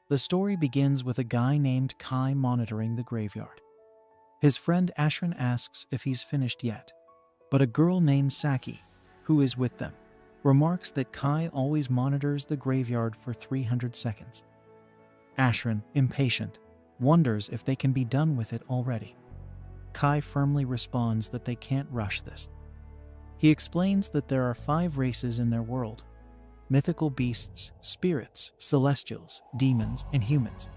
The story begins with a guy named Kai monitoring the graveyard. His friend Ashran asks if he's finished yet, but a girl named Saki, who is with them, remarks that Kai always monitors the graveyard for 300 seconds. Ashran, impatient, wonders if they can be done with it already. Kai firmly responds that they can't rush this. He explains that there are 5 races in their world: mythical beasts, spirits, celestials, demons, and humans.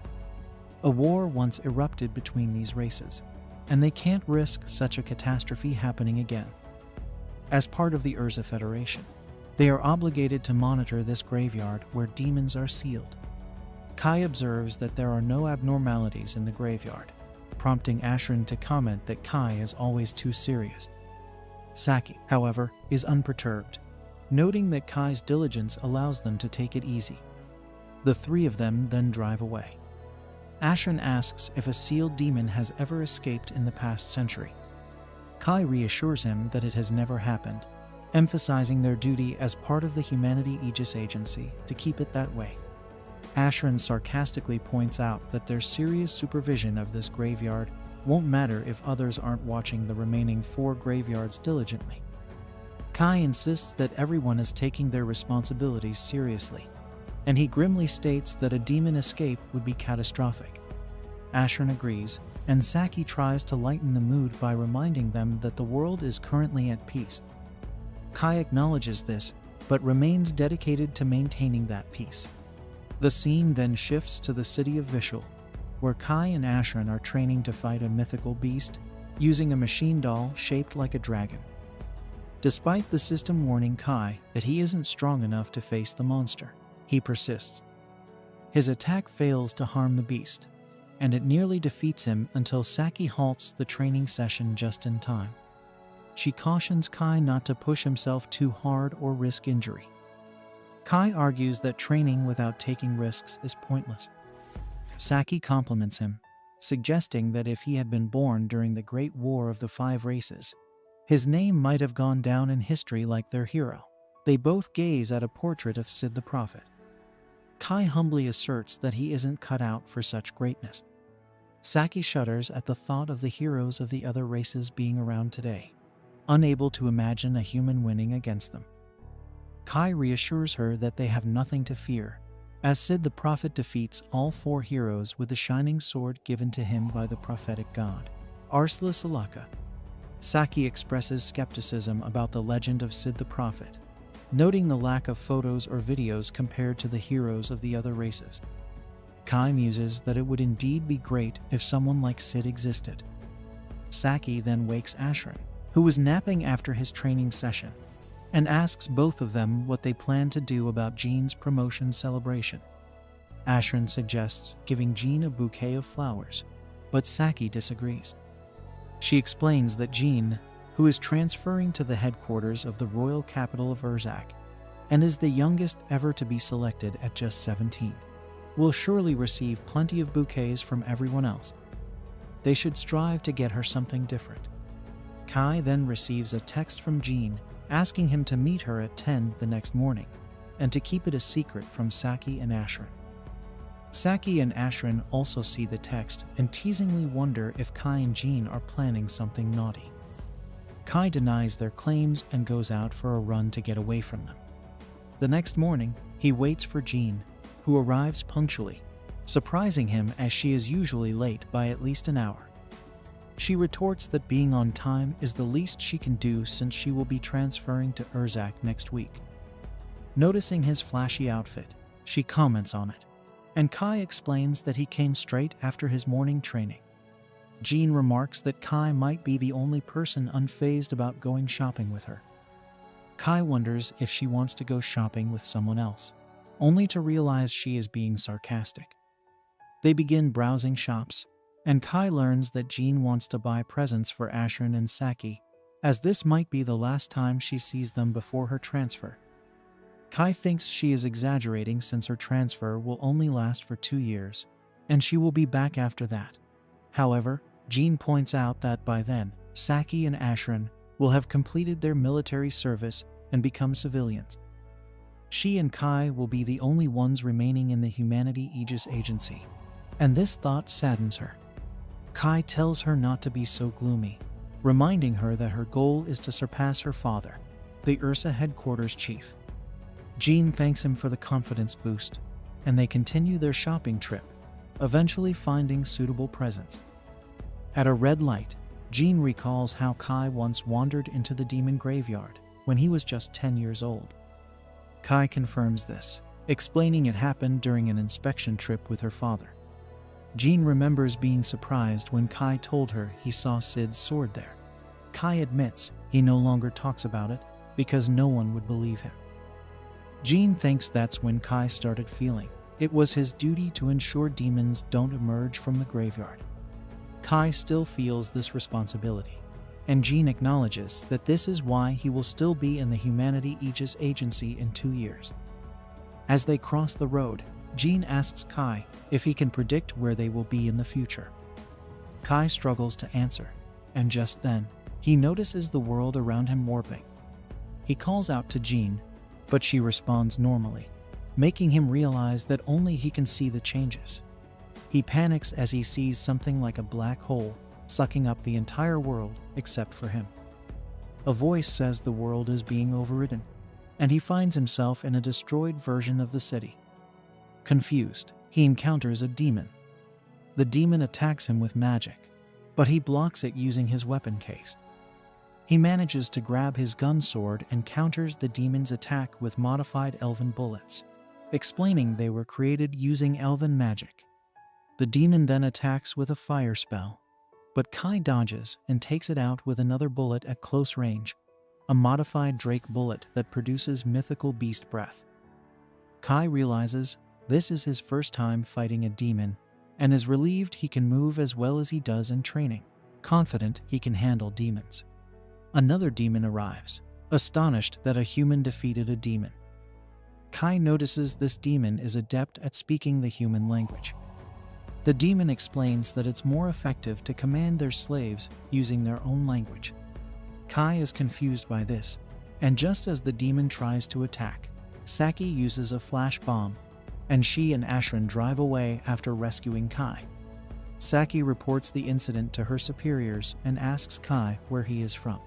A war once erupted between these races, and they can't risk such a catastrophe happening again. As part of the Urza Federation, they are obligated to monitor this graveyard where demons are sealed. Kai observes that there are no abnormalities in the graveyard, prompting Ashran to comment that Kai is always too serious. Saki, however, is unperturbed, noting that Kai's diligence allows them to take it easy. The 3 of them then drive away. Ashran asks if a sealed demon has ever escaped in the past century. Kai reassures him that it has never happened, emphasizing their duty as part of the Humanity Aegis Agency to keep it that way. Ashran sarcastically points out that their serious supervision of this graveyard won't matter if others aren't watching the remaining 4 graveyards diligently. Kai insists that everyone is taking their responsibilities seriously, and he grimly states that a demon escape would be catastrophic. Ashran agrees, and Saki tries to lighten the mood by reminding them that the world is currently at peace. Kai acknowledges this, but remains dedicated to maintaining that peace. The scene then shifts to the city of Vishal, where Kai and Ashran are training to fight a mythical beast using a machine doll shaped like a dragon. Despite the system warning Kai that he isn't strong enough to face the monster, he persists. His attack fails to harm the beast, and it nearly defeats him until Saki halts the training session just in time. She cautions Kai not to push himself too hard or risk injury. Kai argues that training without taking risks is pointless. Saki compliments him, suggesting that if he had been born during the Great War of the 5 Races, his name might have gone down in history like their hero. They both gaze at a portrait of Sid the Prophet. Kai humbly asserts that he isn't cut out for such greatness. Saki shudders at the thought of the heroes of the other races being around today, unable to imagine a human winning against them. Kai reassures her that they have nothing to fear, as Sid the Prophet defeats all 4 heroes with the shining sword given to him by the prophetic god, Arsla Salaka. Saki expresses skepticism about the legend of Sid the Prophet, noting the lack of photos or videos compared to the heroes of the other races. Kai muses that it would indeed be great if someone like Sid existed. Saki then wakes Ashran, who was napping after his training session, and asks both of them what they plan to do about Jean's promotion celebration. Ashran suggests giving Jean a bouquet of flowers, but Saki disagrees. She explains that Jean, who is transferring to the headquarters of the royal capital of Urzak, and is the youngest ever to be selected at just 17, will surely receive plenty of bouquets from everyone else. They should strive to get her something different. Kai then receives a text from Jean asking him to meet her at 10 the next morning, and to keep it a secret from Saki and Ashran. Saki and Ashran also see the text and teasingly wonder if Kai and Jean are planning something naughty. Kai denies their claims and goes out for a run to get away from them. The next morning, he waits for Jean, who arrives punctually, surprising him as she is usually late by at least an hour. She retorts that being on time is the least she can do since she will be transferring to Urzak next week. Noticing his flashy outfit, she comments on it, and Kai explains that he came straight after his morning training. Jean remarks that Kai might be the only person unfazed about going shopping with her. Kai wonders if she wants to go shopping with someone else, only to realize she is being sarcastic. They begin browsing shops, and Kai learns that Jean wants to buy presents for Ashran and Saki, as this might be the last time she sees them before her transfer. Kai thinks she is exaggerating since her transfer will only last for 2 years, and she will be back after that. However, Jean points out that by then, Saki and Ashran will have completed their military service and become civilians. She and Kai will be the only ones remaining in the Humanity Aegis Agency, and this thought saddens her. Kai tells her not to be so gloomy, reminding her that her goal is to surpass her father, the Ursa headquarters chief. Jean thanks him for the confidence boost, and they continue their shopping trip, eventually finding suitable presents. At a red light, Jean recalls how Kai once wandered into the demon graveyard when he was just 10 years old. Kai confirms this, explaining it happened during an inspection trip with her father. Jean remembers being surprised when Kai told her he saw Sid's sword there. Kai admits he no longer talks about it because no one would believe him. Jean thinks that's when Kai started feeling it was his duty to ensure demons don't emerge from the graveyard. Kai still feels this responsibility, and Jean acknowledges that this is why he will still be in the Humanity Aegis Agency in 2 years. As they cross the road, Jean asks Kai if he can predict where they will be in the future. Kai struggles to answer, and just then, he notices the world around him warping. He calls out to Jean, but she responds normally, making him realize that only he can see the changes. He panics as he sees something like a black hole sucking up the entire world except for him. A voice says the world is being overridden, and he finds himself in a destroyed version of the city. Confused, he encounters a demon. The demon attacks him with magic, but he blocks it using his weapon case. He manages to grab his gun sword and counters the demon's attack with modified elven bullets, explaining they were created using elven magic. The demon then attacks with a fire spell, but Kai dodges and takes it out with another bullet at close range, a modified Drake bullet that produces mythical beast breath. Kai realizes this is his first time fighting a demon and is relieved he can move as well as he does in training, confident he can handle demons. Another demon arrives, astonished that a human defeated a demon. Kai notices this demon is adept at speaking the human language. The demon explains that it's more effective to command their slaves using their own language. Kai is confused by this, and just as the demon tries to attack, Saki uses a flash bomb, and she and Ashran drive away after rescuing Kai. Saki reports the incident to her superiors and asks Kai where he is from.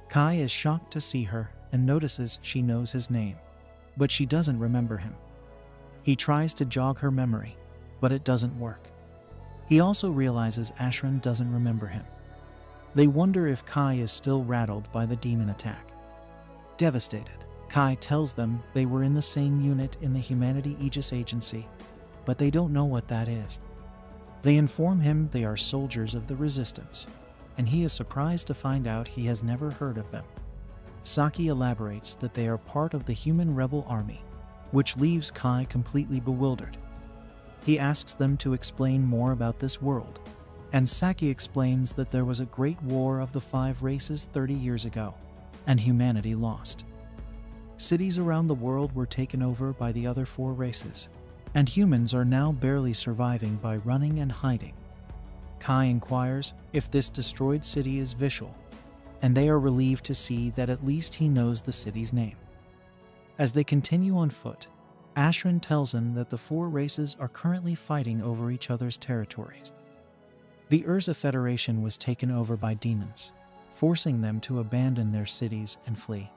Kai is shocked to see her and notices she knows his name, but she doesn't remember him. He tries to jog her memory, but it doesn't work. He also realizes Ashran doesn't remember him. They wonder if Kai is still rattled by the demon attack. Devastated, Kai tells them they were in the same unit in the Humanity Aegis Agency, but they don't know what that is. They inform him they are soldiers of the Resistance, and he is surprised to find out he has never heard of them. Saki elaborates that they are part of the human rebel army, which leaves Kai completely bewildered. He asks them to explain more about this world, and Saki explains that there was a great war of the 5 races 30 years ago, and humanity lost. Cities around the world were taken over by the other 4 races, and humans are now barely surviving by running and hiding. Kai inquires if this destroyed city is Vishal, and they are relieved to see that at least he knows the city's name. As they continue on foot, Ashran tells him that the 4 races are currently fighting over each other's territories. The Urza Federation was taken over by demons, forcing them to abandon their cities and flee.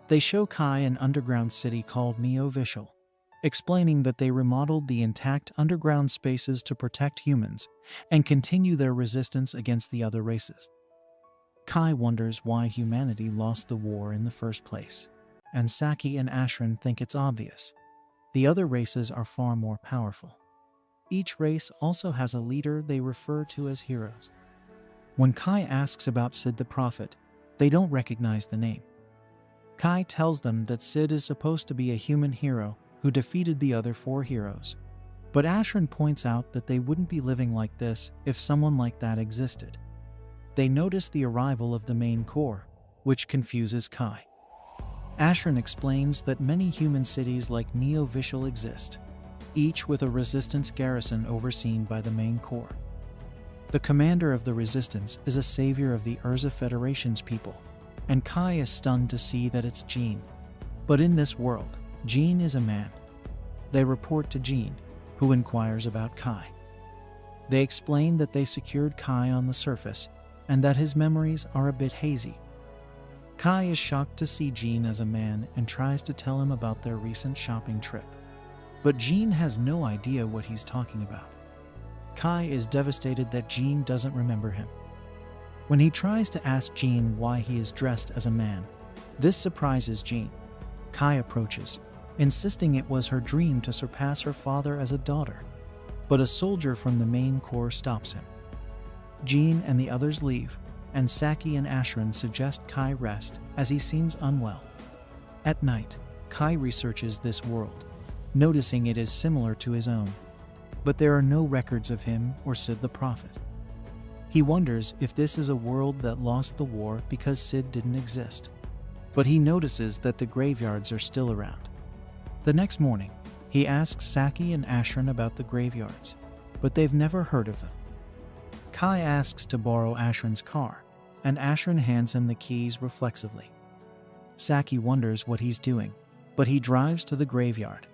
They show Kai an underground city called Neo Vishal, explaining that they remodeled the intact underground spaces to protect humans and continue their resistance against the other races. Kai wonders why humanity lost the war in the first place, and Saki and Ashran think it's obvious. The other races are far more powerful. Each race also has a leader they refer to as heroes. When Kai asks about Sid the Prophet, they don't recognize the name. Kai tells them that Sid is supposed to be a human hero who defeated the other 4 heroes, but Ashran points out that they wouldn't be living like this if someone like that existed. They notice the arrival of the main core, which confuses Kai. Ashran explains that many human cities like Neo Vishal exist, each with a resistance garrison overseen by the main core. The commander of the resistance is a savior of the Urza Federation's people, and Kai is stunned to see that it's Jean. But in this world, Jean is a man. They report to Jean, who inquires about Kai. They explain that they secured Kai on the surface and that his memories are a bit hazy. Kai is shocked to see Jean as a man and tries to tell him about their recent shopping trip. But Jean has no idea what he's talking about. Kai is devastated that Jean doesn't remember him. When he tries to ask Jean why he is dressed as a man, this surprises Jean. Kai approaches, insisting it was her dream to surpass her father as a daughter, but a soldier from the main corps stops him. Jean and the others leave, and Saki and Ashran suggest Kai rest as he seems unwell. At night, Kai researches this world, noticing it is similar to his own, but there are no records of him or Sid the Prophet. He wonders if this is a world that lost the war because Sid didn't exist, but he notices that the graveyards are still around. The next morning, he asks Saki and Ashran about the graveyards, but they've never heard of them. Kai asks to borrow Ashran's car, and Ashran hands him the keys reflexively. Saki wonders what he's doing, but he drives to the graveyard.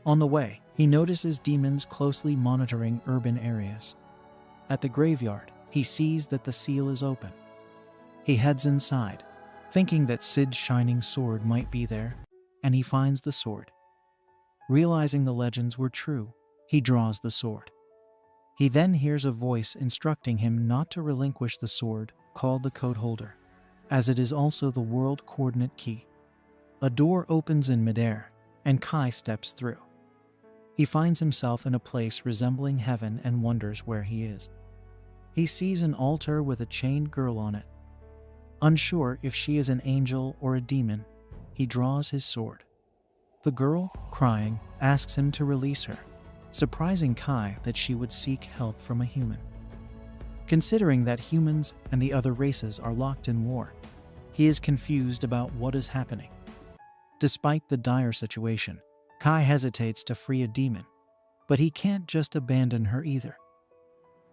On the way, he notices demons closely monitoring urban areas. At the graveyard, he sees that the seal is open. He heads inside, thinking that Sid's shining sword might be there, and he finds the sword. Realizing the legends were true, he draws the sword. He then hears a voice instructing him not to relinquish the sword, called the code holder, as it is also the world coordinate key. A door opens in midair, and Kai steps through. He finds himself in a place resembling heaven and wonders where he is. He sees an altar with a chained girl on it. Unsure if she is an angel or a demon, he draws his sword. The girl, crying, asks him to release her, surprising Kai that she would seek help from a human. Considering that humans and the other races are locked in war, he is confused about what is happening. Despite the dire situation, Kai hesitates to free a demon, but he can't just abandon her either.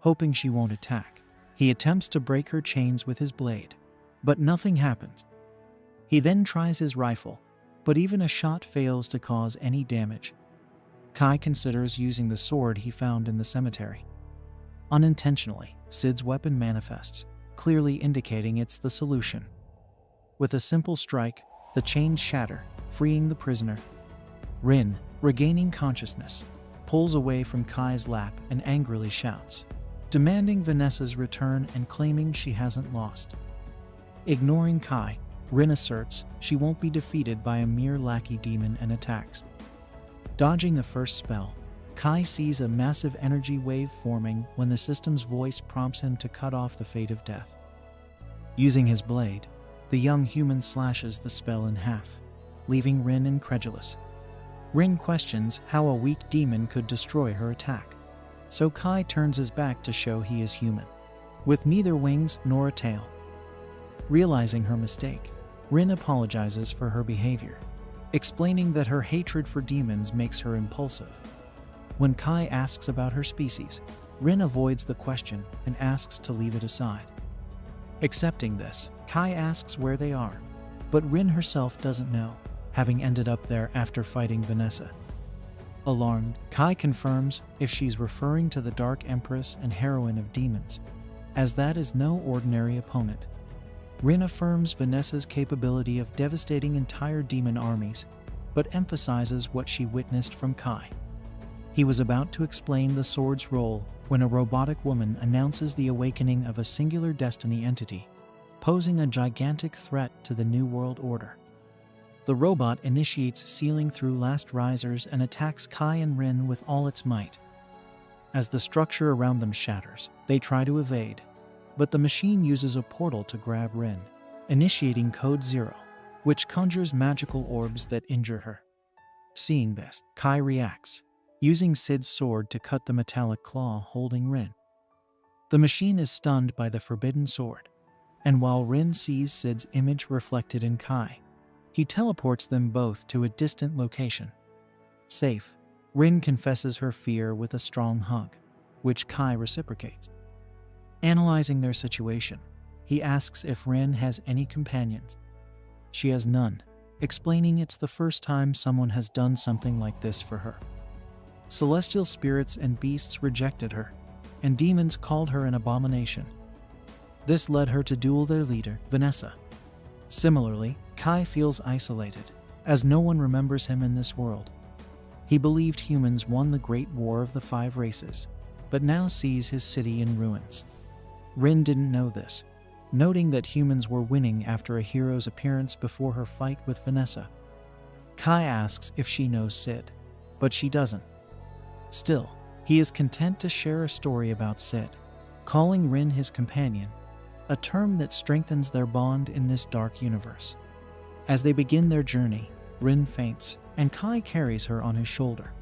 Hoping she won't attack, he attempts to break her chains with his blade, but nothing happens. He then tries his rifle, but even a shot fails to cause any damage. Kai considers using the sword he found in the cemetery. Unintentionally, Sid's weapon manifests, clearly indicating it's the solution. With a simple strike, the chains shatter, freeing the prisoner. Rin, regaining consciousness, pulls away from Kai's lap and angrily shouts, demanding Vanessa's return and claiming she hasn't lost. Ignoring Kai, Rin asserts she won't be defeated by a mere lackey demon and attacks. Dodging the first spell, Kai sees a massive energy wave forming when the system's voice prompts him to cut off the fate of death. Using his blade, the young human slashes the spell in half, leaving Rin incredulous. Rin questions how a weak demon could destroy her attack, so Kai turns his back to show he is human, with neither wings nor a tail. Realizing her mistake, Rin apologizes for her behavior, explaining that her hatred for demons makes her impulsive. When Kai asks about her species, Rin avoids the question and asks to leave it aside. Accepting this, Kai asks where they are, but Rin herself doesn't know, having ended up there after fighting Vanessa. Alarmed, Kai confirms if she's referring to the Dark Empress and heroine of demons, as that is no ordinary opponent. Rin affirms Vanessa's capability of devastating entire demon armies, but emphasizes what she witnessed from Kai. He was about to explain the sword's role when a robotic woman announces the awakening of a singular destiny entity, posing a gigantic threat to the New World Order. The robot initiates sealing through last risers and attacks Kai and Rin with all its might. As the structure around them shatters, they try to evade, but the machine uses a portal to grab Rin, initiating Code Zero, which conjures magical orbs that injure her. Seeing this, Kai reacts, using Sid's sword to cut the metallic claw holding Rin. The machine is stunned by the forbidden sword, and while Rin sees Sid's image reflected in Kai, he teleports them both to a distant location. Safe, Rin confesses her fear with a strong hug, which Kai reciprocates. Analyzing their situation, he asks if Rin has any companions. She has none, explaining it's the first time someone has done something like this for her. Celestial spirits and beasts rejected her, and demons called her an abomination. This led her to duel their leader, Vanessa. Similarly, Kai feels isolated, as no one remembers him in this world. He believed humans won the Great War of the Five Races, but now sees his city in ruins. Rin didn't know this, noting that humans were winning after a hero's appearance before her fight with Vanessa. Kai asks if she knows Sid, but she doesn't. Still, he is content to share a story about Sid, calling Rin his companion, a term that strengthens their bond in this dark universe. As they begin their journey, Rin faints, and Kai carries her on his shoulder.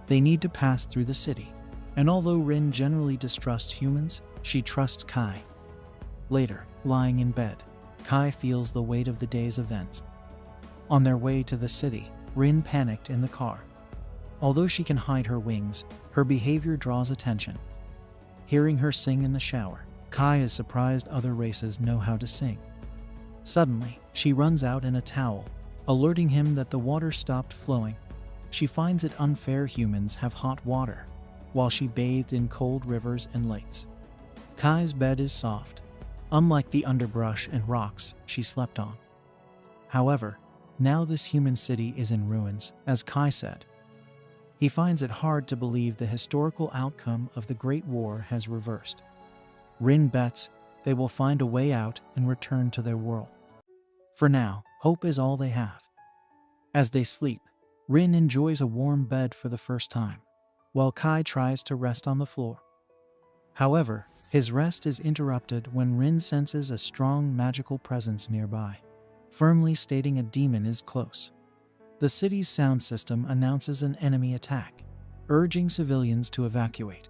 They need to pass through the city, and although Rin generally distrusts humans, she trusts Kai. Later, lying in bed, Kai feels the weight of the day's events. On their way to the city, Rin panicked in the car. Although she can hide her wings, her behavior draws attention. Hearing her sing in the shower, Kai is surprised other races know how to sing. Suddenly, she runs out in a towel, alerting him that the water stopped flowing. She finds it unfair humans have hot water, while she bathed in cold rivers and lakes. Kai's bed is soft, unlike the underbrush and rocks she slept on. However, now this human city is in ruins, as Kai said. He finds it hard to believe the historical outcome of the Great War has reversed. Rin bets they will find a way out and return to their world. For now, hope is all they have. As they sleep, Rin enjoys a warm bed for the first time, while Kai tries to rest on the floor. However, his rest is interrupted when Rin senses a strong magical presence nearby, firmly stating a demon is close. The city's sound system announces an enemy attack, urging civilians to evacuate.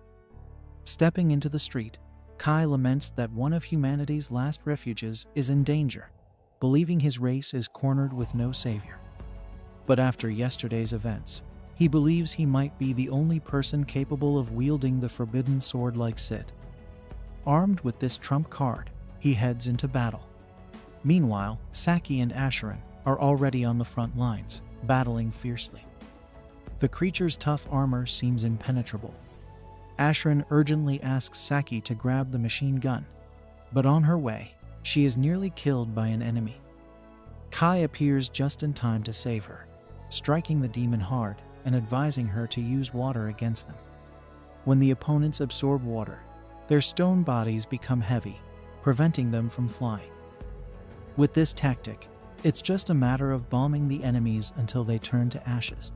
Stepping into the street, Kai laments that one of humanity's last refuges is in danger, believing his race is cornered with no savior. But after yesterday's events, he believes he might be the only person capable of wielding the forbidden sword like Sid. Armed with this trump card, he heads into battle. Meanwhile, Saki and Asheron are already on the front lines, battling fiercely. The creature's tough armor seems impenetrable. Asheron urgently asks Saki to grab the machine gun, but on her way, she is nearly killed by an enemy. Kai appears just in time to save her, striking the demon hard and advising her to use water against them. When the opponents absorb water, their stone bodies become heavy, preventing them from flying. With this tactic, it's just a matter of bombing the enemies until they turn to ashes.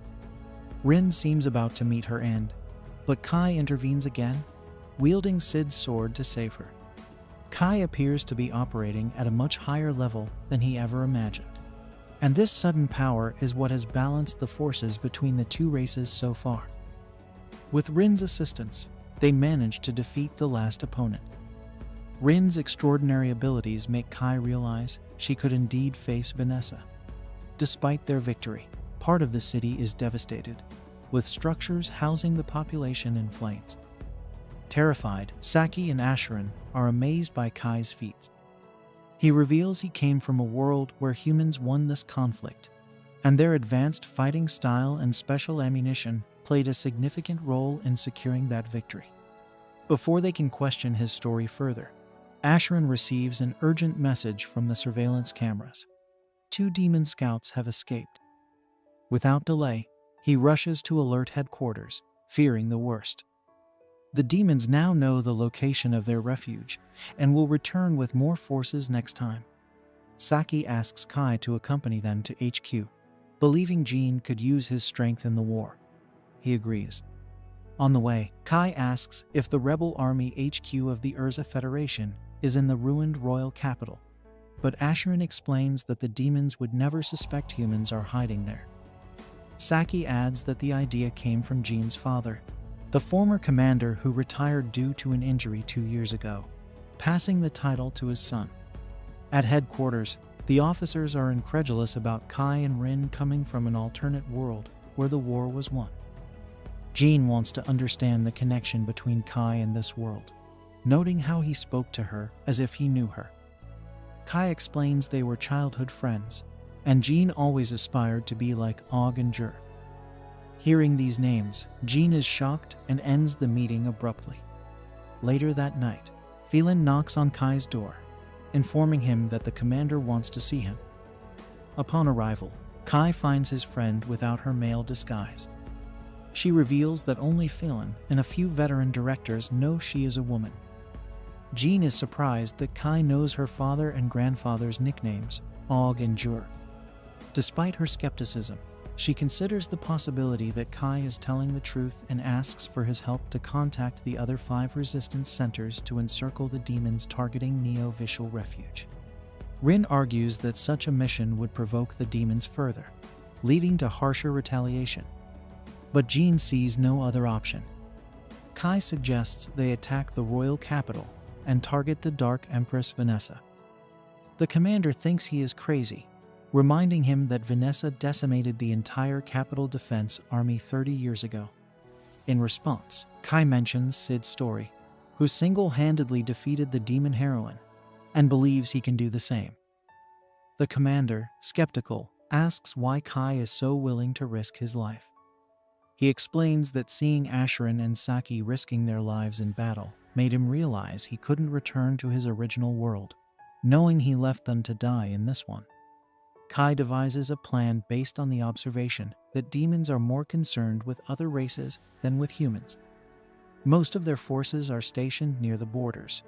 Rin seems about to meet her end, but Kai intervenes again, wielding Sid's sword to save her. Kai appears to be operating at a much higher level than he ever imagined, and this sudden power is what has balanced the forces between the two races so far. With Rin's assistance, they manage to defeat the last opponent. Rin's extraordinary abilities make Kai realize she could indeed face Vanessa. Despite their victory, part of the city is devastated, with structures housing the population in flames. Terrified, Saki and Asheron are amazed by Kai's feats. He reveals he came from a world where humans won this conflict, and their advanced fighting style and special ammunition played a significant role in securing that victory. Before they can question his story further, Asheron receives an urgent message from the surveillance cameras. 2 demon scouts have escaped. Without delay, he rushes to alert headquarters, fearing the worst. The demons now know the location of their refuge and will return with more forces next time. Saki asks Kai to accompany them to HQ, believing Jean could use his strength in the war. He agrees. On the way, Kai asks if the rebel army HQ of the Urza Federation is in the ruined royal capital, but Asheron explains that the demons would never suspect humans are hiding there. Saki adds that the idea came from Jean's father, the former commander who retired due to an injury 2 years ago, passing the title to his son. At headquarters, the officers are incredulous about Kai and Rin coming from an alternate world where the war was won. Jean wants to understand the connection between Kai and this world, noting how he spoke to her as if he knew her. Kai explains they were childhood friends, and Jean always aspired to be like Og and Jur. Hearing these names, Jean is shocked and ends the meeting abruptly. Later that night, Phelan knocks on Kai's door, informing him that the commander wants to see him. Upon arrival, Kai finds his friend without her male disguise. She reveals that only Phelan and a few veteran directors know she is a woman. Jean is surprised that Kai knows her father and grandfather's nicknames, Og and Jur. Despite her skepticism, she considers the possibility that Kai is telling the truth and asks for his help to contact the other 5 resistance centers to encircle the demons targeting Neo-Vishal Refuge. Rin argues that such a mission would provoke the demons further, leading to harsher retaliation. But Jean sees no other option. Kai suggests they attack the royal capital and target the Dark Empress Vanessa. The commander thinks he is crazy, reminding him that Vanessa decimated the entire capital defense army 30 years ago. In response, Kai mentions Sid's story, who single-handedly defeated the demon heroine, and believes he can do the same. The commander, skeptical, asks why Kai is so willing to risk his life. He explains that seeing Asherin and Saki risking their lives in battle made him realize he couldn't return to his original world, knowing he left them to die in this one. Kai devises a plan based on the observation that demons are more concerned with other races than with humans. Most of their forces are stationed near the borders,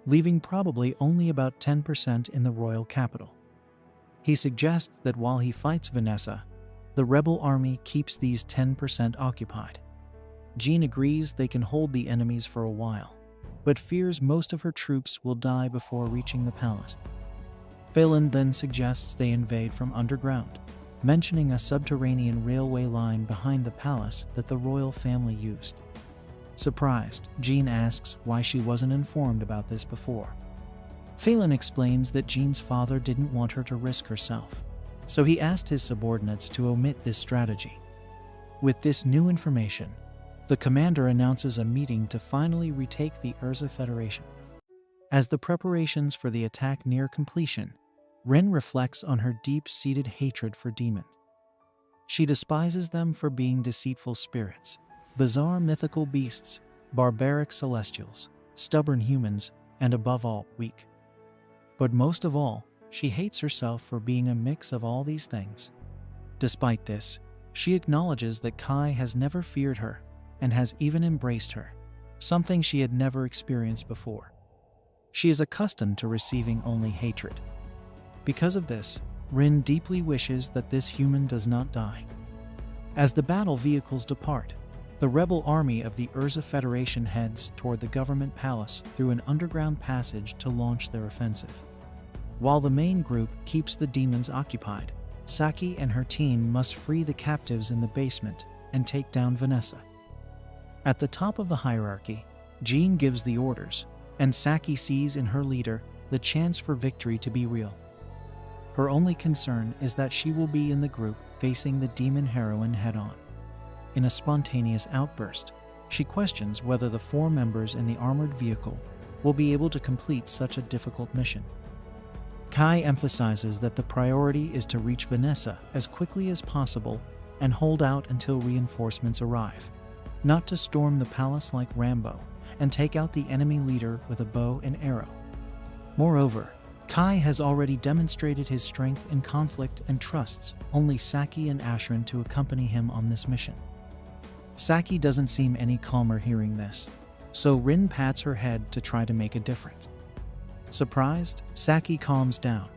leaving probably only about 10% in the royal capital. He suggests that while he fights Vanessa, the rebel army keeps these 10% occupied. Jean agrees they can hold the enemies for a while, but fears most of her troops will die before reaching the palace. Phelan then suggests they invade from underground, mentioning a subterranean railway line behind the palace that the royal family used. Surprised, Jean asks why she wasn't informed about this before. Phelan explains that Jean's father didn't want her to risk herself, so he asked his subordinates to omit this strategy. With this new information, the commander announces a meeting to finally retake the Urza Federation. As the preparations for the attack near completion, Rin reflects on her deep-seated hatred for demons. She despises them for being deceitful spirits, bizarre mythical beasts, barbaric celestials, stubborn humans, and above all, weak. But most of all, she hates herself for being a mix of all these things. Despite this, she acknowledges that Kai has never feared her and has even embraced her, something she had never experienced before. She is accustomed to receiving only hatred. Because of this, Rin deeply wishes that this human does not die. As the battle vehicles depart, the rebel army of the Urza Federation heads toward the government palace through an underground passage to launch their offensive. While the main group keeps the demons occupied, Saki and her team must free the captives in the basement and take down Vanessa. At the top of the hierarchy, Jean gives the orders, and Saki sees in her leader the chance for victory to be real. Her only concern is that she will be in the group facing the demon heroine head-on. In a spontaneous outburst, she questions whether the 4 members in the armored vehicle will be able to complete such a difficult mission. Kai emphasizes that the priority is to reach Vanessa as quickly as possible and hold out until reinforcements arrive, not to storm the palace like Rambo and take out the enemy leader with a bow and arrow. Moreover, Kai has already demonstrated his strength in conflict and trusts only Saki and Asherin to accompany him on this mission. Saki doesn't seem any calmer hearing this, so Rin pats her head to try to make a difference. Surprised, Saki calms down.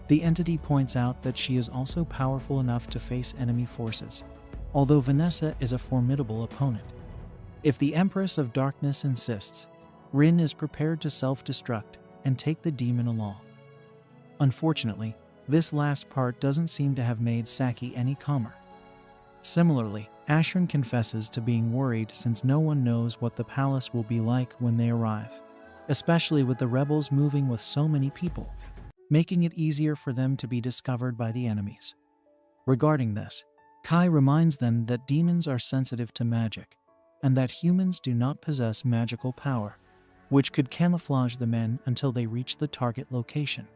The entity points out that she is also powerful enough to face enemy forces, although Vanessa is a formidable opponent. If the Empress of Darkness insists, Rin is prepared to self-destruct and take the demon along. Unfortunately, this last part doesn't seem to have made Saki any calmer. Similarly, Asherin confesses to being worried since no one knows what the palace will be like when they arrive, especially with the rebels moving with so many people, making it easier for them to be discovered by the enemies. Regarding this, Kai reminds them that demons are sensitive to magic, and that humans do not possess magical power, which could camouflage the men until they reach the target location.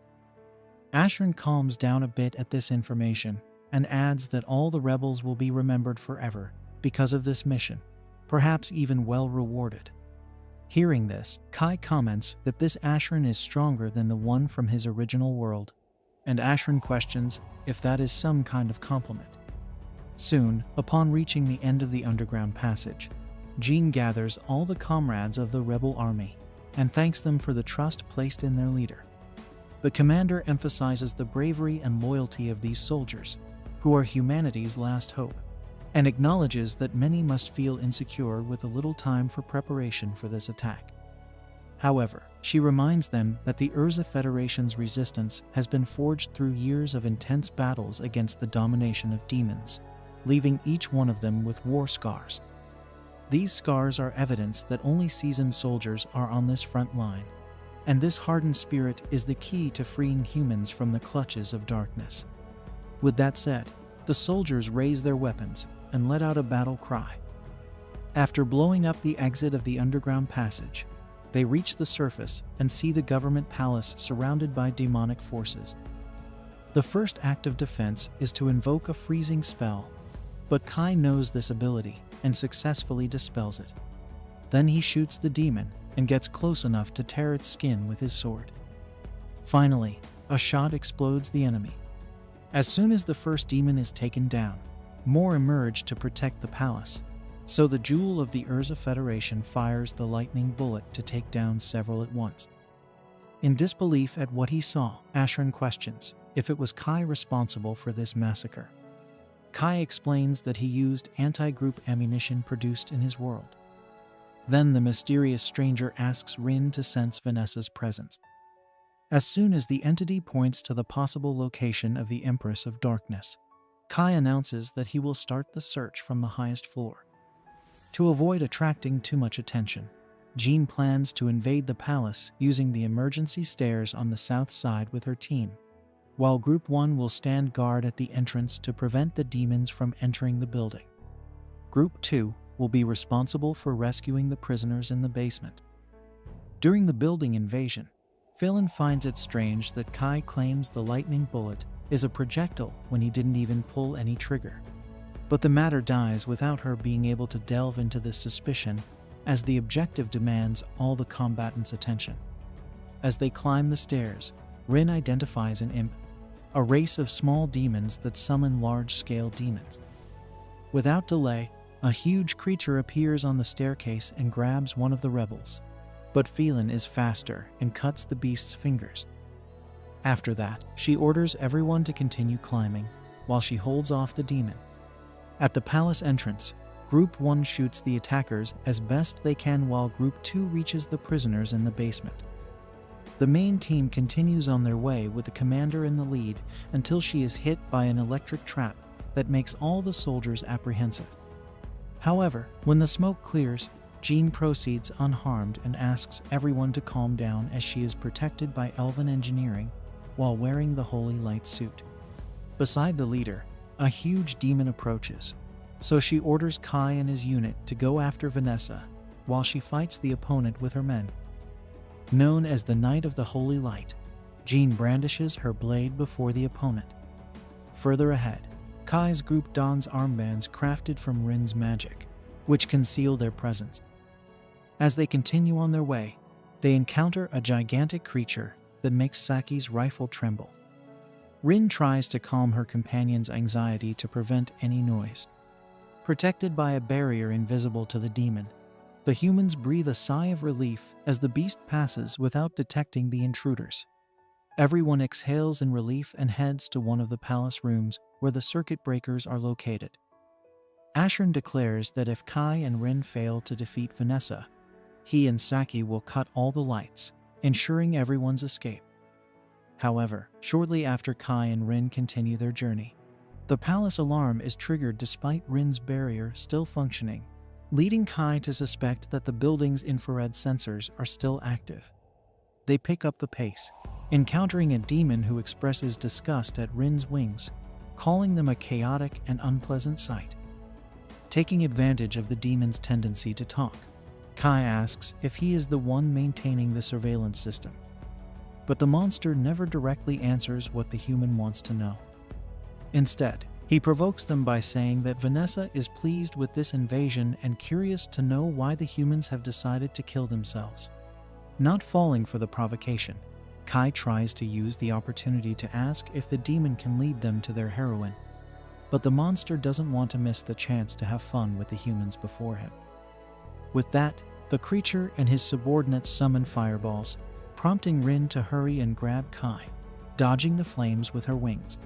Ashran calms down a bit at this information and adds that all the rebels will be remembered forever because of this mission, perhaps even well rewarded. Hearing this, Kai comments that this Ashran is stronger than the one from his original world, and Ashran questions if that is some kind of compliment. Soon, upon reaching the end of the underground passage, Jean gathers all the comrades of the rebel army and thanks them for the trust placed in their leader. The commander emphasizes the bravery and loyalty of these soldiers, who are humanity's last hope, and acknowledges that many must feel insecure with a little time for preparation for this attack. However, she reminds them that the Urza Federation's resistance has been forged through years of intense battles against the domination of demons, leaving each one of them with war scars. These scars are evidence that only seasoned soldiers are on this front line, and this hardened spirit is the key to freeing humans from the clutches of darkness. With that said, the soldiers raise their weapons and let out a battle cry. After blowing up the exit of the underground passage, they reach the surface and see the government palace surrounded by demonic forces. The first act of defense is to invoke a freezing spell, but Kai knows this ability and successfully dispels it. Then he shoots the demon and gets close enough to tear its skin with his sword. Finally, a shot explodes the enemy. As soon as the first demon is taken down, more emerge to protect the palace, so the jewel of the Urza Federation fires the lightning bullet to take down several at once. In disbelief at what he saw, Ashran questions if it was Kai responsible for this massacre. Kai explains that he used anti-group ammunition produced in his world. Then the mysterious stranger asks Rin to sense Vanessa's presence. As soon as the entity points to the possible location of the Empress of Darkness, Kai announces that he will start the search from the highest floor. To avoid attracting too much attention, Jean plans to invade the palace using the emergency stairs on the south side with her team, while Group 1 will stand guard at the entrance to prevent the demons from entering the building. Group 2 will be responsible for rescuing the prisoners in the basement. During the building invasion, Phelan finds it strange that Kai claims the lightning bullet is a projectile when he didn't even pull any trigger. But the matter dies without her being able to delve into this suspicion, as the objective demands all the combatants' attention. As they climb the stairs, Rin identifies an imp, a race of small demons that summon large-scale demons. Without delay, a huge creature appears on the staircase and grabs one of the rebels, but Phelan is faster and cuts the beast's fingers. After that, she orders everyone to continue climbing, while she holds off the demon. At the palace entrance, Group 1 shoots the attackers as best they can while Group 2 reaches the prisoners in the basement. The main team continues on their way with the commander in the lead until she is hit by an electric trap that makes all the soldiers apprehensive. However, when the smoke clears, Jean proceeds unharmed and asks everyone to calm down as she is protected by elven engineering while wearing the holy light suit. Beside the leader, a huge demon approaches, so she orders Kai and his unit to go after Vanessa while she fights the opponent with her men. Known as the Knight of the Holy Light, Jean brandishes her blade before the opponent. Further ahead, Kai's group dons armbands crafted from Rin's magic, which conceal their presence. As they continue on their way, they encounter a gigantic creature that makes Saki's rifle tremble. Rin tries to calm her companion's anxiety to prevent any noise. Protected by a barrier invisible to the demon, the humans breathe a sigh of relief as the beast passes without detecting the intruders. Everyone exhales in relief and heads to one of the palace rooms where the circuit breakers are located. Ashran declares that if Kai and Rin fail to defeat Vanessa, he and Saki will cut all the lights, ensuring everyone's escape. However, shortly after Kai and Rin continue their journey, the palace alarm is triggered despite Rin's barrier still functioning, leading Kai to suspect that the building's infrared sensors are still active. They pick up the pace, encountering a demon who expresses disgust at Rin's wings, calling them a chaotic and unpleasant sight. Taking advantage of the demon's tendency to talk, Kai asks if he is the one maintaining the surveillance system. but the monster never directly answers what the human wants to know. Instead, he provokes them by saying that Vanessa is pleased with this invasion and curious to know why the humans have decided to kill themselves. Not falling for the provocation, Kai tries to use the opportunity to ask if the demon can lead them to their heroine, but the monster doesn't want to miss the chance to have fun with the humans before him. With that, the creature and his subordinates summon fireballs, prompting Rin to hurry and grab Kai, dodging the flames with her wings.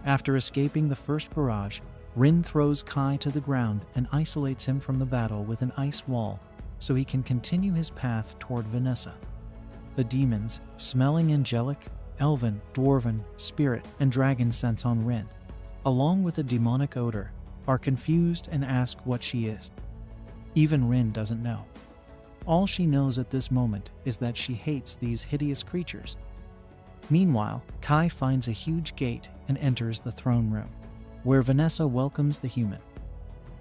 After escaping the first barrage, Rin throws Kai to the ground and isolates him from the battle with an ice wall so he can continue his path toward Vanessa. The demons, smelling angelic, elven, dwarven, spirit, and dragon scents on Rin, along with a demonic odor, are confused and ask what she is. Even Rin doesn't know. All she knows at this moment is that she hates these hideous creatures. Meanwhile, Kai finds a huge gate and enters the throne room, where Vanessa welcomes the human.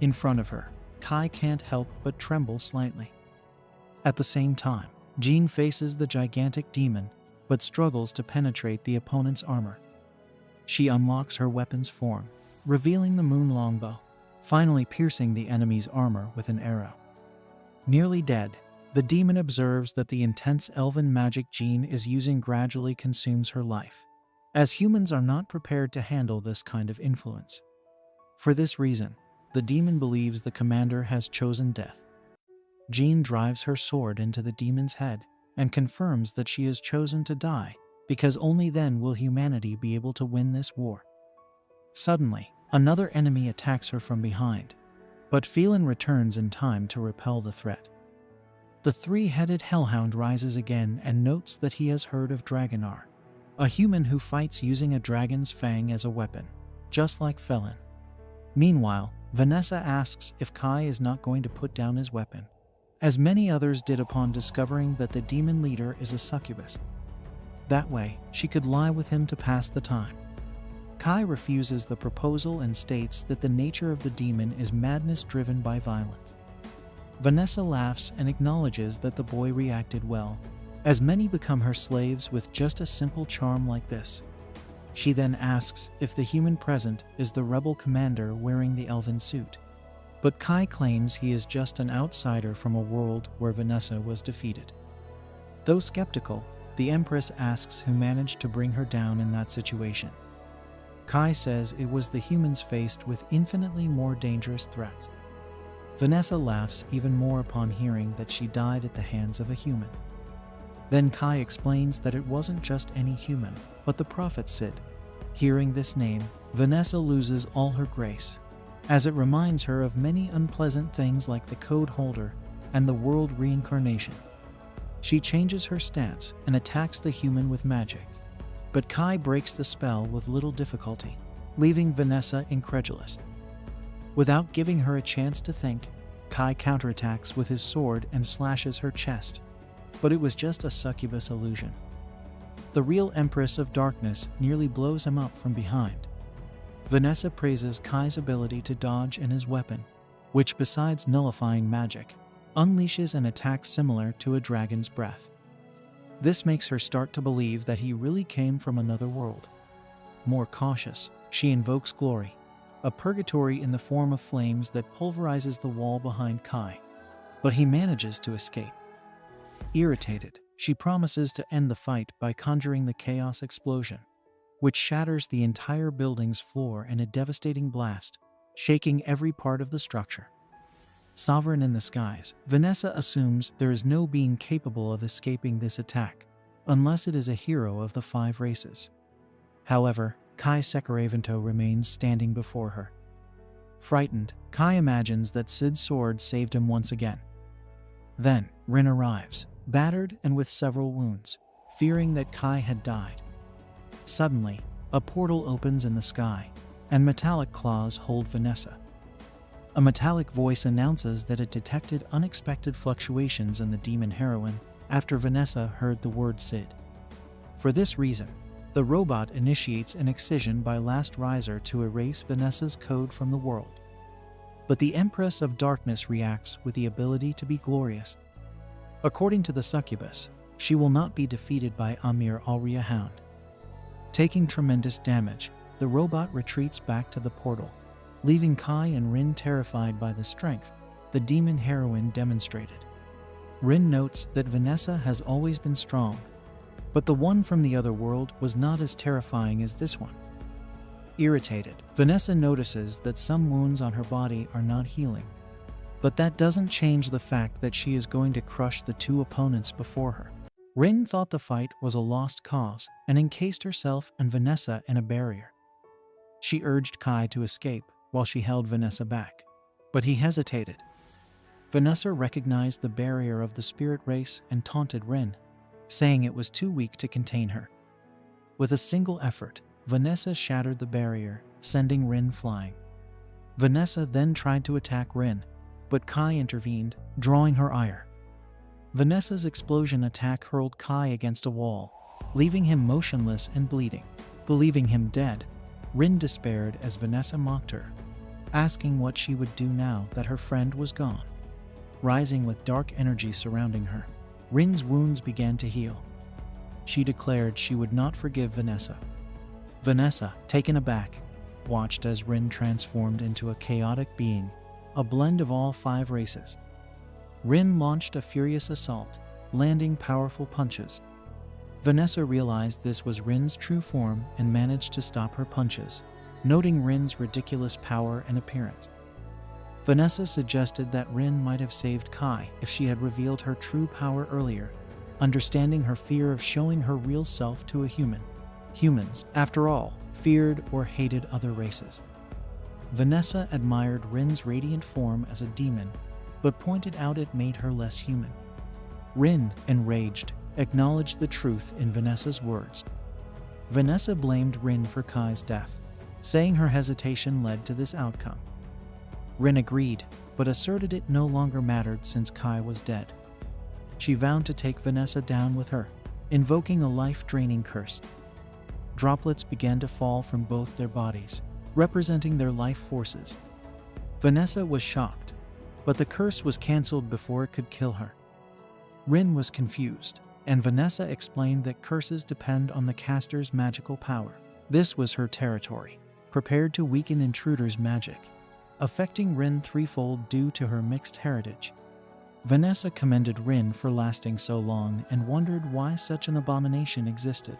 In front of her, Kai can't help but tremble slightly. At the same time, Jean faces the gigantic demon, but struggles to penetrate the opponent's armor. She unlocks her weapon's form, revealing the moon longbow, finally piercing the enemy's armor with an arrow. Nearly dead, the demon observes that the intense elven magic Jean is using gradually consumes her life, as humans are not prepared to handle this kind of influence. For this reason, the demon believes the commander has chosen death. Jean drives her sword into the demon's head and confirms that she has chosen to die because only then will humanity be able to win this war. Suddenly, another enemy attacks her from behind, but Phelan returns in time to repel the threat. The three-headed hellhound rises again and notes that he has heard of Dragonar, a human who fights using a dragon's fang as a weapon, just like Phelan. Meanwhile, Vanessa asks if Kai is not going to put down his weapon, as many others did upon discovering that the demon leader is a succubus. That way, she could lie with him to pass the time. Kai refuses the proposal and states that the nature of the demon is madness driven by violence. Vanessa laughs and acknowledges that the boy reacted well, as many become her slaves with just a simple charm like this. She then asks if the human present is the rebel commander wearing the elven suit, but Kai claims he is just an outsider from a world where Vanessa was defeated. Though skeptical, the Empress asks who managed to bring her down in that situation. Kai says it was the humans faced with infinitely more dangerous threats. Vanessa laughs even more upon hearing that she died at the hands of a human. Then Kai explains that it wasn't just any human, but the prophet Sid. Hearing this name, Vanessa loses all her grace, as it reminds her of many unpleasant things like the code holder and the world reincarnation. She changes her stance and attacks the human with magic, but Kai breaks the spell with little difficulty, leaving Vanessa incredulous. Without giving her a chance to think, Kai counterattacks with his sword and slashes her chest, but it was just a succubus illusion. The real Empress of Darkness nearly blows him up from behind. Vanessa praises Kai's ability to dodge and his weapon, which besides nullifying magic, unleashes an attack similar to a dragon's breath. This makes her start to believe that he really came from another world. More cautious, she invokes Glory, a purgatory in the form of flames that pulverizes the wall behind Kai, but he manages to escape. Irritated, she promises to end the fight by conjuring the chaos explosion, which shatters the entire building's floor in a devastating blast, shaking every part of the structure. Sovereign in the skies, Vanessa assumes there is no being capable of escaping this attack, unless it is a hero of the 5 races. However, Kai Sakura Vento remains standing before her. Frightened, Kai imagines that Sid's sword saved him once again. Then, Rin arrives, battered and with several wounds, fearing that Kai had died. Suddenly, a portal opens in the sky, and metallic claws hold Vanessa. A metallic voice announces that it detected unexpected fluctuations in the demon heroine after Vanessa heard the word Sid. For this reason, the robot initiates an excision by Last Riser to erase Vanessa's code from the world. But the Empress of Darkness reacts with the ability to be glorious. According to the succubus, she will not be defeated by Amir Alria Hound. Taking tremendous damage, the robot retreats back to the portal, leaving Kai and Rin terrified by the strength the demon heroine demonstrated. Rin notes that Vanessa has always been strong, but the one from the other world was not as terrifying as this one. Irritated, Vanessa notices that some wounds on her body are not healing, but that doesn't change the fact that she is going to crush the two opponents before her. Rin thought the fight was a lost cause and encased herself and Vanessa in a barrier. She urged Kai to escape while she held Vanessa back, but he hesitated. Vanessa recognized the barrier of the spirit race and taunted Rin, saying it was too weak to contain her. With a single effort, Vanessa shattered the barrier, sending Rin flying. Vanessa then tried to attack Rin, but Kai intervened, drawing her ire. Vanessa's explosion attack hurled Kai against a wall, leaving him motionless and bleeding. Believing him dead, Rin despaired as Vanessa mocked her, asking what she would do now that her friend was gone. Rising with dark energy surrounding her, Rin's wounds began to heal. She declared she would not forgive Vanessa. Vanessa, taken aback, watched as Rin transformed into a chaotic being, a blend of all 5 races. Rin launched a furious assault, landing powerful punches. Vanessa realized this was Rin's true form and managed to stop her punches, noting Rin's ridiculous power and appearance. Vanessa suggested that Rin might have saved Kai if she had revealed her true power earlier, understanding her fear of showing her real self to a human. Humans, after all, feared or hated other races. Vanessa admired Rin's radiant form as a demon, but pointed out it made her less human. Rin, enraged, acknowledged the truth in Vanessa's words. Vanessa blamed Rin for Kai's death, saying her hesitation led to this outcome. Rin agreed, but asserted it no longer mattered since Kai was dead. She vowed to take Vanessa down with her, invoking a life-draining curse. Droplets began to fall from both their bodies, representing their life forces. Vanessa was shocked, but the curse was cancelled before it could kill her. Rin was confused, and Vanessa explained that curses depend on the caster's magical power. This was her territory, prepared to weaken intruders' magic, affecting Rin threefold due to her mixed heritage. Vanessa commended Rin for lasting so long and wondered why such an abomination existed.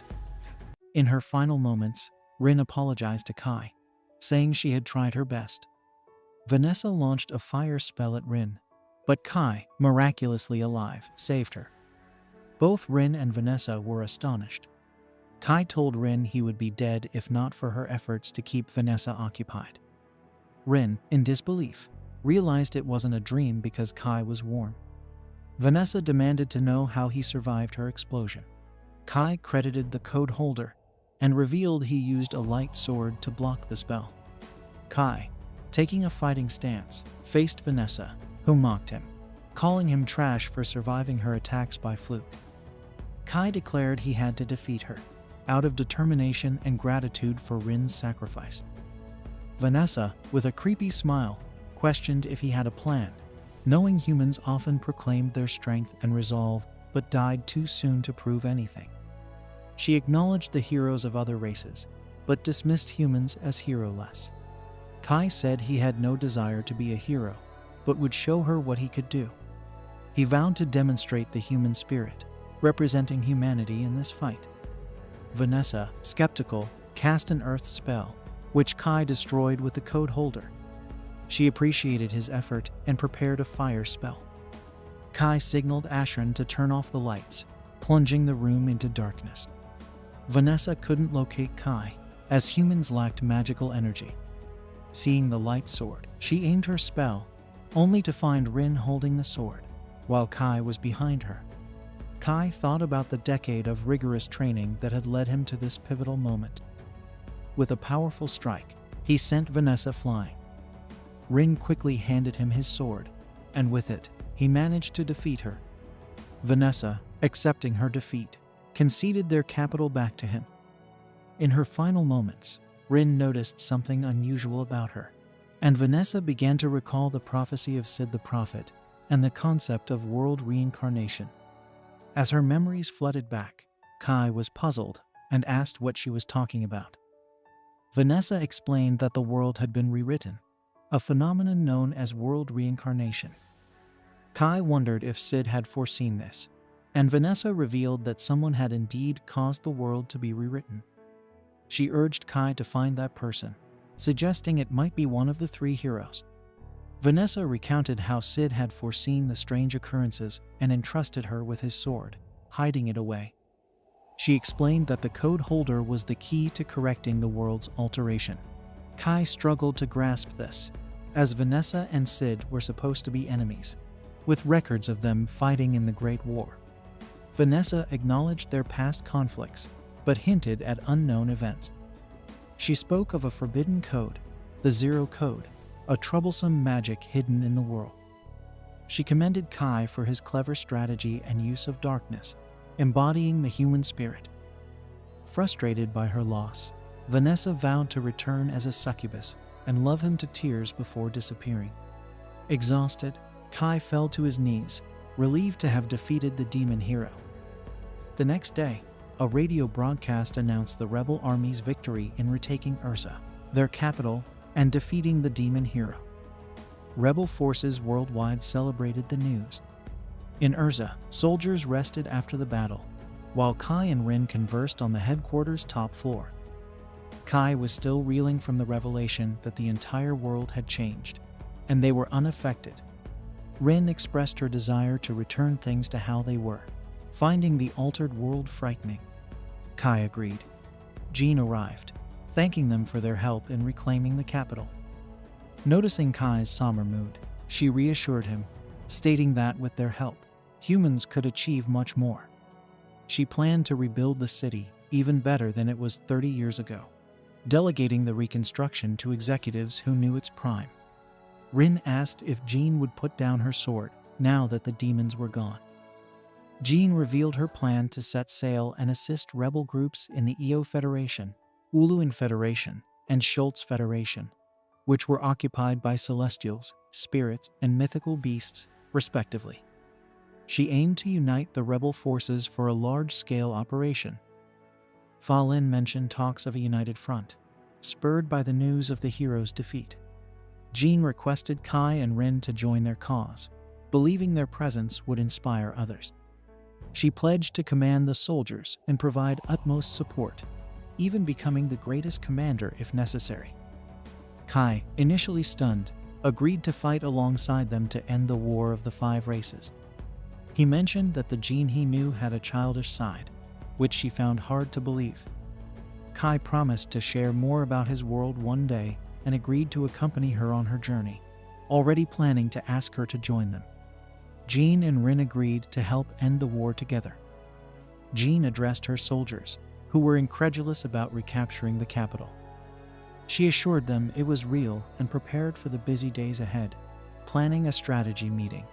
In her final moments, Rin apologized to Kai, saying she had tried her best. Vanessa launched a fire spell at Rin, but Kai, miraculously alive, saved her. Both Rin and Vanessa were astonished. Kai told Rin he would be dead if not for her efforts to keep Vanessa occupied. Rin, in disbelief, realized it wasn't a dream because Kai was warm. Vanessa demanded to know how he survived her explosion. Kai credited the code holder and revealed he used a light sword to block the spell. Kai, taking a fighting stance, faced Vanessa, who mocked him, calling him trash for surviving her attacks by fluke. Kai declared he had to defeat her, out of determination and gratitude for Rin's sacrifice. Vanessa, with a creepy smile, questioned if he had a plan, knowing humans often proclaimed their strength and resolve but died too soon to prove anything. She acknowledged the heroes of other races, but dismissed humans as hero-less. Kai said he had no desire to be a hero, but would show her what he could do. He vowed to demonstrate the human spirit, representing humanity in this fight. Vanessa, skeptical, cast an earth spell, which Kai destroyed with the code holder. She appreciated his effort and prepared a fire spell. Kai signaled Ashran to turn off the lights, plunging the room into darkness. Vanessa couldn't locate Kai, as humans lacked magical energy. Seeing the light sword, she aimed her spell, only to find Rin holding the sword, while Kai was behind her. Kai thought about the decade of rigorous training that had led him to this pivotal moment. With a powerful strike, he sent Vanessa flying. Rin quickly handed him his sword, and with it, he managed to defeat her. Vanessa, accepting her defeat, conceded their capital back to him. In her final moments, Rin noticed something unusual about her, and Vanessa began to recall the prophecy of Sid the Prophet and the concept of world reincarnation. As her memories flooded back, Kai was puzzled and asked what she was talking about. Vanessa explained that the world had been rewritten, a phenomenon known as world reincarnation. Kai wondered if Sid had foreseen this, and Vanessa revealed that someone had indeed caused the world to be rewritten. She urged Kai to find that person, suggesting it might be one of the three heroes. Vanessa recounted how Sid had foreseen the strange occurrences and entrusted her with his sword, hiding it away. She explained that the code holder was the key to correcting the world's alteration. Kai struggled to grasp this, as Vanessa and Sid were supposed to be enemies, with records of them fighting in the Great War. Vanessa acknowledged their past conflicts, but hinted at unknown events. She spoke of a forbidden code, the Zero Code, a troublesome magic hidden in the world. She commended Kai for his clever strategy and use of darkness, embodying the human spirit. Frustrated by her loss, Vanessa vowed to return as a succubus and love him to tears before disappearing. Exhausted, Kai fell to his knees, relieved to have defeated the demon hero. The next day, a radio broadcast announced the rebel army's victory in retaking Urza, their capital, and defeating the demon hero. Rebel forces worldwide celebrated the news. In Urza, soldiers rested after the battle, while Kai and Rin conversed on the headquarters' top floor. Kai was still reeling from the revelation that the entire world had changed, and they were unaffected. Rin expressed her desire to return things to how they were, finding the altered world frightening. Kai agreed. Jean arrived, thanking them for their help in reclaiming the capital. Noticing Kai's somber mood, she reassured him, stating that with their help, humans could achieve much more. She planned to rebuild the city even better than it was 30 years ago, delegating the reconstruction to executives who knew its prime. Rin asked if Jean would put down her sword now that the demons were gone. Jean revealed her plan to set sail and assist rebel groups in the Io Federation, Uluin Federation, and Schultz Federation, which were occupied by celestials, spirits, and mythical beasts, respectively. She aimed to unite the rebel forces for a large-scale operation. Fa Lin mentioned talks of a united front, spurred by the news of the hero's defeat. Jean requested Kai and Rin to join their cause, believing their presence would inspire others. She pledged to command the soldiers and provide utmost support, even becoming the greatest commander if necessary. Kai, initially stunned, agreed to fight alongside them to end the War of the Five Races. He mentioned that the Jean he knew had a childish side, which she found hard to believe. Kai promised to share more about his world one day and agreed to accompany her on her journey, already planning to ask her to join them. Jean and Rin agreed to help end the war together. Jean addressed her soldiers, who were incredulous about recapturing the capital. She assured them it was real and prepared for the busy days ahead, planning a strategy meeting.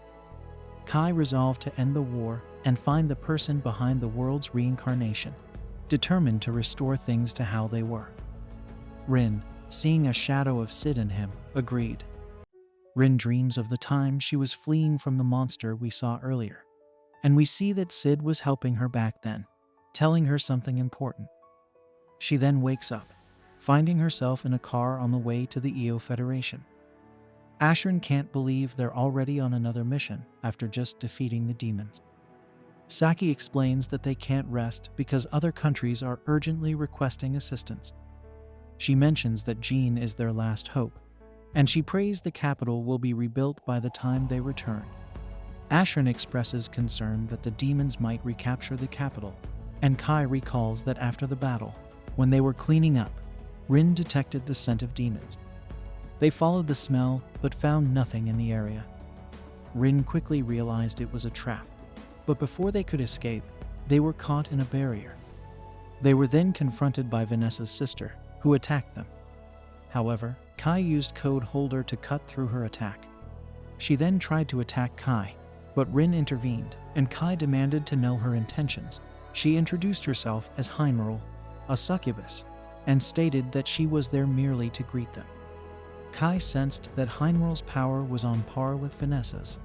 Kai resolved to end the war and find the person behind the world's reincarnation, determined to restore things to how they were. Rin, seeing a shadow of Sid in him, agreed. Rin dreams of the time she was fleeing from the monster we saw earlier, and we see that Sid was helping her back then, telling her something important. She then wakes up, finding herself in a car on the way to the Io Federation. Ashrin can't believe they're already on another mission after just defeating the demons. Saki explains that they can't rest because other countries are urgently requesting assistance. She mentions that Jean is their last hope, and she prays the capital will be rebuilt by the time they return. Ashrin expresses concern that the demons might recapture the capital, and Kai recalls that after the battle, when they were cleaning up, Rin detected the scent of demons. They followed the smell but found nothing in the area. Rin quickly realized it was a trap, but before they could escape, they were caught in a barrier. They were then confronted by Vanessa's sister, who attacked them. However, Kai used Code Holder to cut through her attack. She then tried to attack Kai, but Rin intervened, and Kai demanded to know her intentions. She introduced herself as Heinril, a succubus, and stated that she was there merely to greet them. Kai sensed that Heinril's power was on par with Vanessa's,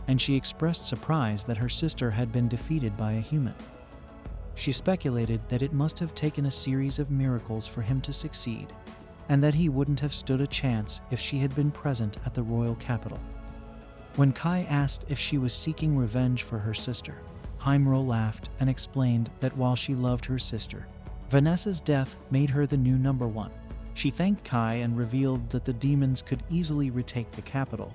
and she expressed surprise that her sister had been defeated by a human. She speculated that it must have taken a series of miracles for him to succeed, and that he wouldn't have stood a chance if she had been present at the royal capital. When Kai asked if she was seeking revenge for her sister, Heimro laughed and explained that while she loved her sister, Vanessa's death made her the new number one. She thanked Kai and revealed that the demons could easily retake the capital,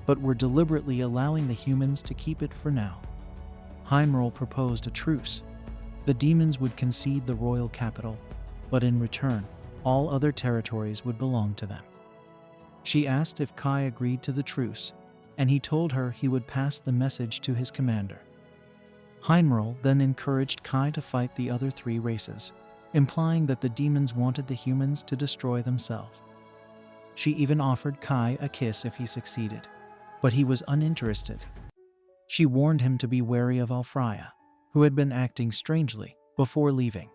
but were deliberately allowing the humans to keep it for now. Heimro proposed a truce. The demons would concede the royal capital, but in return, all other territories would belong to them. She asked if Kai agreed to the truce, and he told her he would pass the message to his commander. Heimro then encouraged Kai to fight the other three races, implying that the demons wanted the humans to destroy themselves. She even offered Kai a kiss if he succeeded, but he was uninterested. She warned him to be wary of Alfreya, who had been acting strangely, before leaving.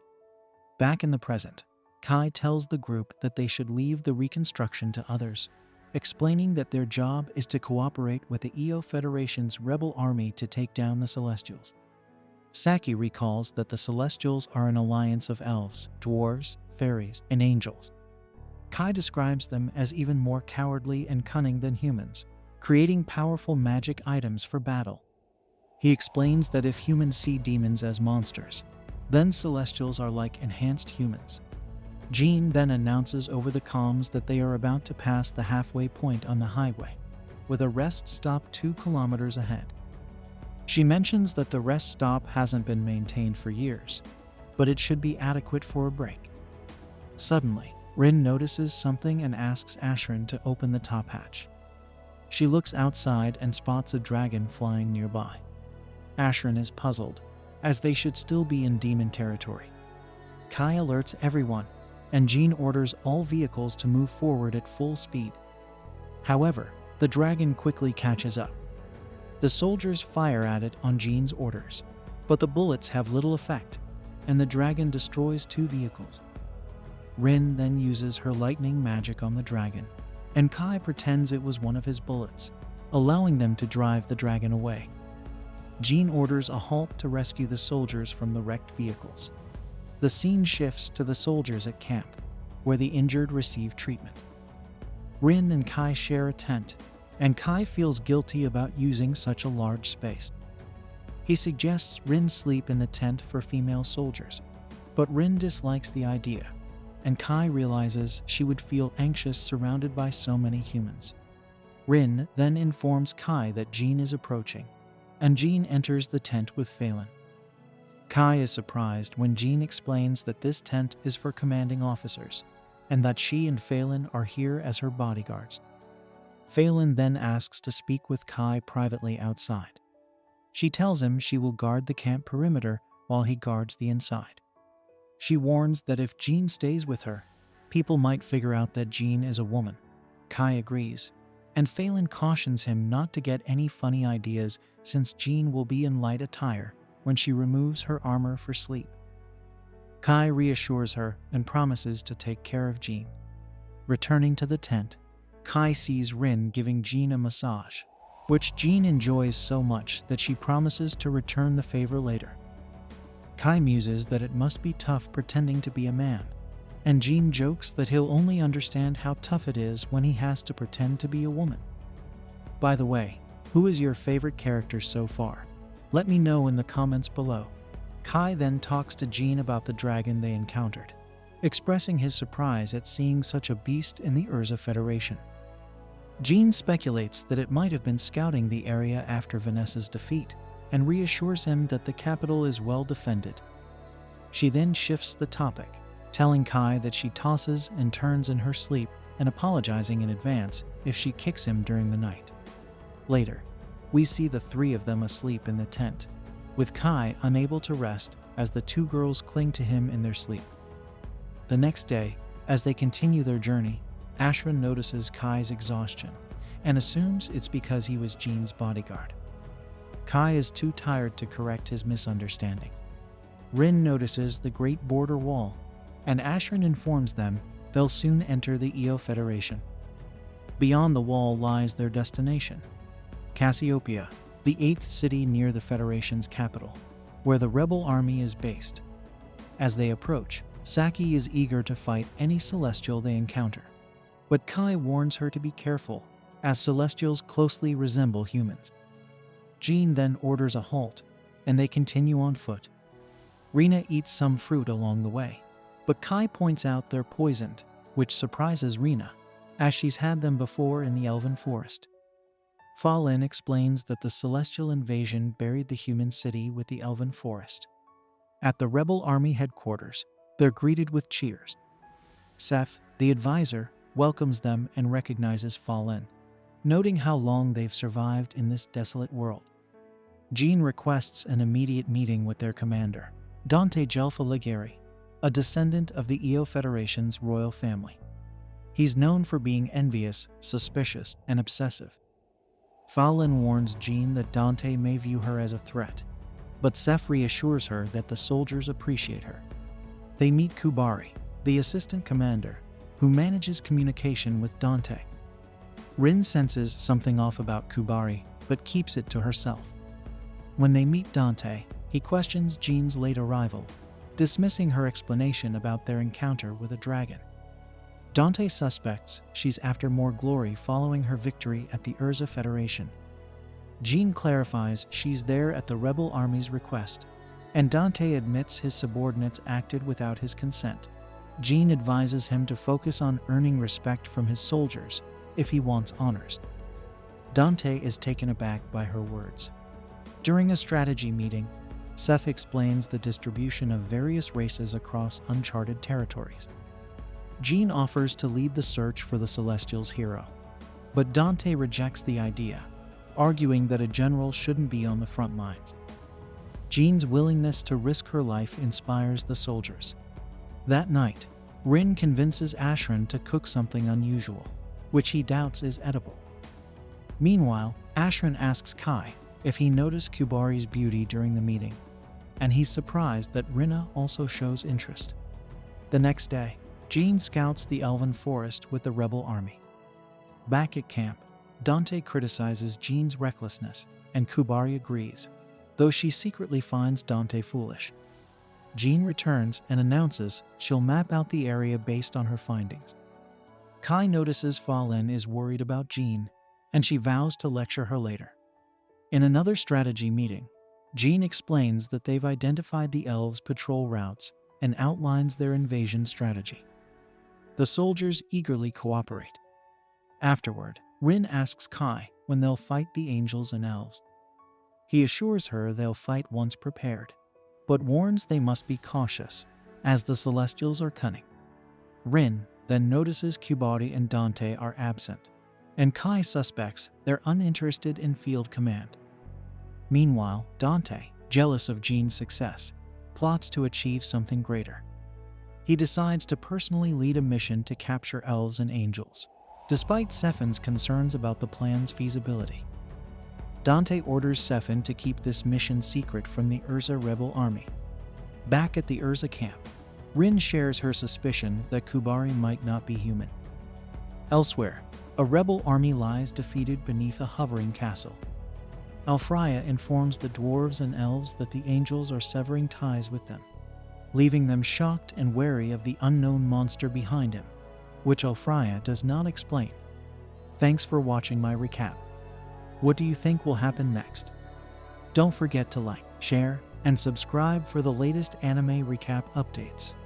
Back in the present, Kai tells the group that they should leave the reconstruction to others, explaining that their job is to cooperate with the EO Federation's rebel army to take down the Celestials. Saki recalls that the Celestials are an alliance of elves, dwarves, fairies, and angels. Kai describes them as even more cowardly and cunning than humans, creating powerful magic items for battle. He explains that if humans see demons as monsters, then Celestials are like enhanced humans. Jean then announces over the comms that they are about to pass the halfway point on the highway, with a rest stop 2 kilometers ahead. She mentions that the rest stop hasn't been maintained for years, but it should be adequate for a break. Suddenly, Rin notices something and asks Ashrin to open the top hatch. She looks outside and spots a dragon flying nearby. Ashrin is puzzled, as they should still be in demon territory. Kai alerts everyone, and Jean orders all vehicles to move forward at full speed. However, the dragon quickly catches up. The soldiers fire at it on Jean's orders, but the bullets have little effect, and the dragon destroys 2 vehicles. Rin then uses her lightning magic on the dragon, and Kai pretends it was one of his bullets, allowing them to drive the dragon away. Jean orders a halt to rescue the soldiers from the wrecked vehicles. The scene shifts to the soldiers at camp, where the injured receive treatment. Rin and Kai share a tent, and Kai feels guilty about using such a large space. He suggests Rin sleep in the tent for female soldiers, but Rin dislikes the idea, and Kai realizes she would feel anxious surrounded by so many humans. Rin then informs Kai that Jean is approaching, and Jean enters the tent with Phelan. Kai is surprised when Jean explains that this tent is for commanding officers, and that she and Phelan are here as her bodyguards. Phelan then asks to speak with Kai privately outside. She tells him she will guard the camp perimeter while he guards the inside. She warns that if Jean stays with her, people might figure out that Jean is a woman. Kai agrees, and Phelan cautions him not to get any funny ideas since Jean will be in light attire when she removes her armor for sleep. Kai reassures her and promises to take care of Jean. Returning to the tent, Kai sees Rin giving Jean a massage, which Jean enjoys so much that she promises to return the favor later. Kai muses that it must be tough pretending to be a man, and Jean jokes that he'll only understand how tough it is when he has to pretend to be a woman. By the way, who is your favorite character so far? Let me know in the comments below. Kai then talks to Jean about the dragon they encountered, expressing his surprise at seeing such a beast in the Urza Federation. Jean speculates that it might have been scouting the area after Vanessa's defeat, and reassures him that the capital is well defended. She then shifts the topic, telling Kai that she tosses and turns in her sleep and apologizing in advance if she kicks him during the night. Later, we see the 3 of them asleep in the tent, with Kai unable to rest as the 2 girls cling to him in their sleep. The next day, as they continue their journey, Ashrin notices Kai's exhaustion and assumes it's because he was Jean's bodyguard. Kai is too tired to correct his misunderstanding. Rin notices the Great Border Wall, and Ashrin informs them they'll soon enter the EO Federation. Beyond the wall lies their destination, Cassiopeia, the 8th city near the Federation's capital, where the rebel army is based. As they approach, Saki is eager to fight any celestial they encounter. But Kai warns her to be careful, as celestials closely resemble humans. Jean then orders a halt, and they continue on foot. Rina eats some fruit along the way, but Kai points out they're poisoned, which surprises Rina, as she's had them before in the Elven Forest. Fa Lin explains that the celestial invasion buried the human city with the Elven Forest. At the rebel army headquarters, they're greeted with cheers. Seth, the advisor, welcomes them and recognizes Fa Lin, noting how long they've survived in this desolate world. Jean requests an immediate meeting with their commander, Dante Gelfa Ligeri, a descendant of the EO Federation's royal family. He's known for being envious, suspicious, and obsessive. Fa Lin warns Jean that Dante may view her as a threat, but Seth reassures her that the soldiers appreciate her. They meet Kubari, the assistant commander, who manages communication with Dante. Rin senses something off about Kubari, but keeps it to herself. When they meet Dante, he questions Jean's late arrival, dismissing her explanation about their encounter with a dragon. Dante suspects she's after more glory following her victory at the Urza Federation. Jean clarifies she's there at the rebel army's request, and Dante admits his subordinates acted without his consent. Jean advises him to focus on earning respect from his soldiers if he wants honors. Dante is taken aback by her words. During a strategy meeting, Seth explains the distribution of various races across uncharted territories. Jean offers to lead the search for the Celestial's hero, but Dante rejects the idea, arguing that a general shouldn't be on the front lines. Jean's willingness to risk her life inspires the soldiers. That night, Rin convinces Ashran to cook something unusual, which he doubts is edible. Meanwhile, Ashran asks Kai if he noticed Kubari's beauty during the meeting, and he's surprised that Rina also shows interest. The next day, Jean scouts the Elven Forest with the rebel army. Back at camp, Dante criticizes Jean's recklessness, and Kubari agrees, though she secretly finds Dante foolish. Jean returns and announces she'll map out the area based on her findings. Kai notices Fa Lin is worried about Jean, and she vows to lecture her later. In another strategy meeting, Jean explains that they've identified the elves' patrol routes and outlines their invasion strategy. The soldiers eagerly cooperate. Afterward, Rin asks Kai when they'll fight the angels and elves. He assures her they'll fight once prepared, but warns they must be cautious, as the Celestials are cunning. Rin then notices Kubari and Dante are absent, and Kai suspects they're uninterested in field command. Meanwhile, Dante, jealous of Jean's success, plots to achieve something greater. He decides to personally lead a mission to capture elves and angels, despite Sephin's concerns about the plan's feasibility. Dante orders Sephin to keep this mission secret from the Urza rebel army. Back at the Urza camp, Rin shares her suspicion that Kubari might not be human. Elsewhere, a rebel army lies defeated beneath a hovering castle. Alfraya informs the dwarves and elves that the angels are severing ties with them, leaving them shocked and wary of the unknown monster behind him, which Alfraya does not explain. Thanks for watching my recap. What do you think will happen next? Don't forget to like, share, and subscribe for the latest anime recap updates.